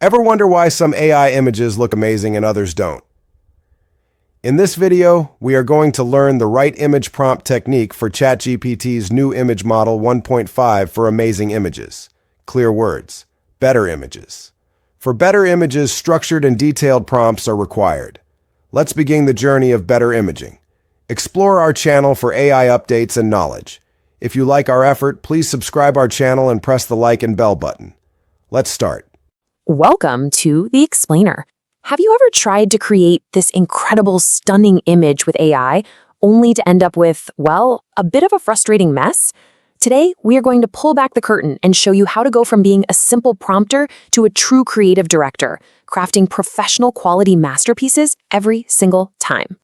Ever wonder why some AI images look amazing and others don't? In this video, we are going to learn the right image prompt technique for ChatGPT's new image model 1.5 for amazing images. Clear words. Better images. For better images, structured and detailed prompts are required. Let's begin the journey of better imaging. Explore our channel for AI updates and knowledge. If you like our effort, please subscribe our channel and press the like and bell button. Let's start. Welcome to The Explainer. Have you ever tried to create this incredible, stunning image with AI, only to end up with, well, a bit of a frustrating mess? Today, we are going to pull back the curtain and show you how to go from being a simple prompter to a true creative director, crafting professional quality masterpieces every single time.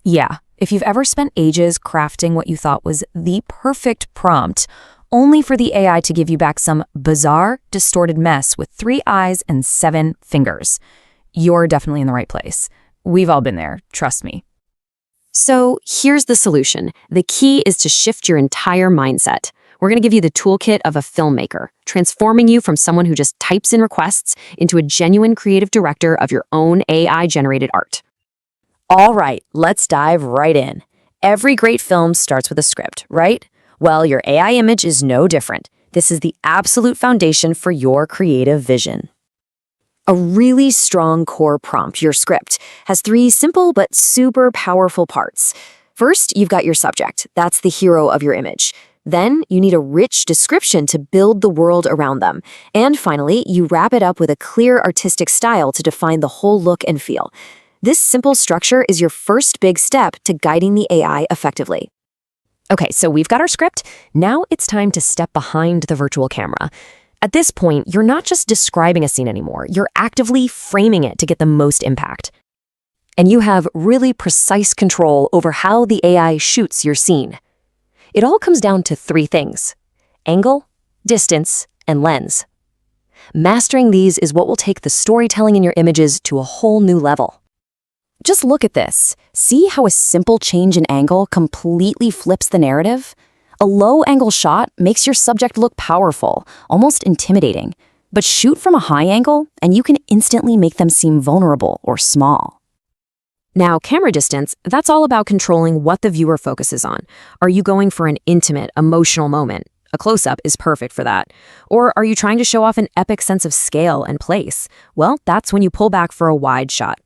Yeah, if you've ever spent ages crafting what you thought was the perfect prompt, only for the AI to give you back some bizarre, distorted mess with 3 eyes and 7 fingers, you're definitely in the right place. We've all been there, trust me. So here's the solution. The key is to shift your entire mindset. We're going to give you the toolkit of a filmmaker, transforming you from someone who just types in requests into a genuine creative director of your own AI-generated art. All right, let's dive right in. Every great film starts with a script, right? Well, your AI image is no different. This is the absolute foundation for your creative vision. A really strong core prompt, your script, has 3 simple but super powerful parts. First, you've got your subject. That's the hero of your image. Then, you need a rich description to build the world around them. And finally, you wrap it up with a clear artistic style to define the whole look and feel. This simple structure is your first big step to guiding the AI effectively. Okay, so we've got our script. Now it's time to step behind the virtual camera. At this point, you're not just describing a scene anymore. You're actively framing it to get the most impact. And you have really precise control over how the AI shoots your scene. It all comes down to 3 things: angle, distance, and lens. Mastering these is what will take the storytelling in your images to a whole new level. Just look at this. See how a simple change in angle completely flips the narrative? A low-angle shot makes your subject look powerful, almost intimidating. But shoot from a high angle, and you can instantly make them seem vulnerable or small. Now, camera distance, that's all about controlling what the viewer focuses on. Are you going for an intimate, emotional moment? A close-up is perfect for that. Or are you trying to show off an epic sense of scale and place? Well, that's when you pull back for a wide shot.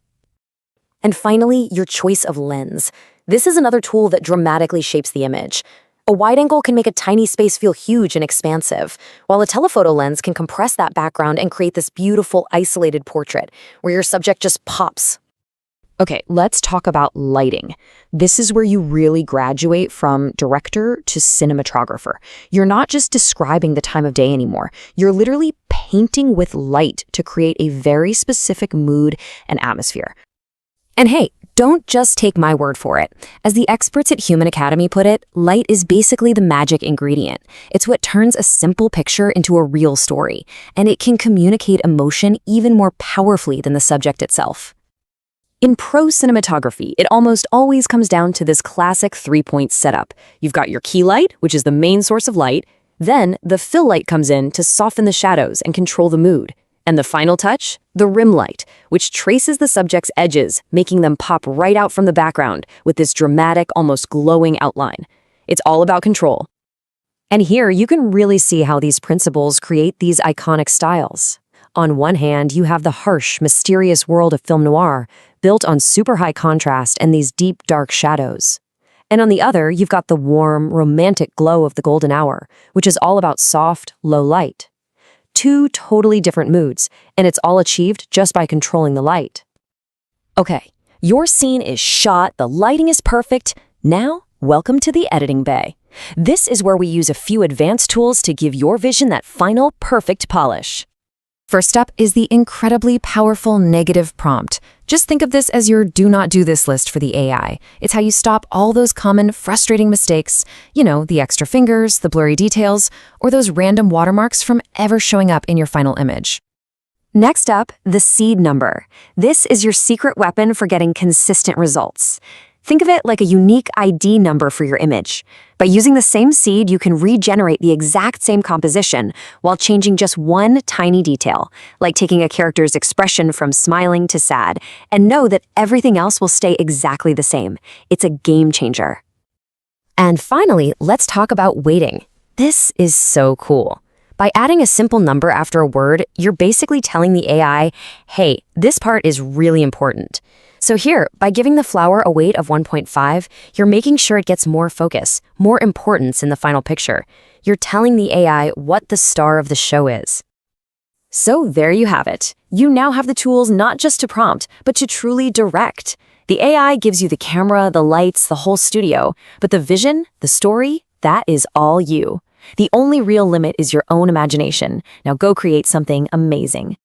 And finally, your choice of lens. This is another tool that dramatically shapes the image. A wide angle can make a tiny space feel huge and expansive, while a telephoto lens can compress that background and create this beautiful, isolated portrait, where your subject just pops. Okay, let's talk about lighting. This is where you really graduate from director to cinematographer. You're not just describing the time of day anymore. You're literally painting with light to create a very specific mood and atmosphere. And hey, don't just take my word for it. As the experts at Human Academy put it, light is basically the magic ingredient. It's what turns a simple picture into a real story, and it can communicate emotion even more powerfully than the subject itself. In pro cinematography, it almost always comes down to this classic 3-point setup. You've got your key light, which is the main source of light. Then, the fill light comes in to soften the shadows and control the mood. And the final touch, the rim light, which traces the subject's edges, making them pop right out from the background with this dramatic, almost glowing outline. It's all about control. And here, you can really see how these principles create these iconic styles. On one hand, you have the harsh, mysterious world of film noir, built on super high contrast and these deep, dark shadows. And on the other, you've got the warm, romantic glow of the golden hour, which is all about soft, low light. 2 totally different moods, and it's all achieved just by controlling the light. Okay, your scene is shot, the lighting is perfect. Now, welcome to the editing bay. This is where we use a few advanced tools to give your vision that final, perfect polish. First up is the incredibly powerful negative prompt. Just think of this as your do not do this list for the AI. It's how you stop all those common, frustrating mistakes, the extra fingers, the blurry details, or those random watermarks from ever showing up in your final image. Next up, the seed number. This is your secret weapon for getting consistent results. Think of it like a unique ID number for your image. By using the same seed, you can regenerate the exact same composition while changing just one tiny detail, like taking a character's expression from smiling to sad, and know that everything else will stay exactly the same. It's a game changer. And finally, let's talk about weighting. This is so cool. By adding a simple number after a word, you're basically telling the AI, hey, this part is really important. So here, by giving the flower a weight of 1.5, you're making sure it gets more focus, more importance in the final picture. You're telling the AI what the star of the show is. So there you have it. You now have the tools not just to prompt, but to truly direct. The AI gives you the camera, the lights, the whole studio, but the vision, the story, that is all you. The only real limit is your own imagination. Now go create something amazing.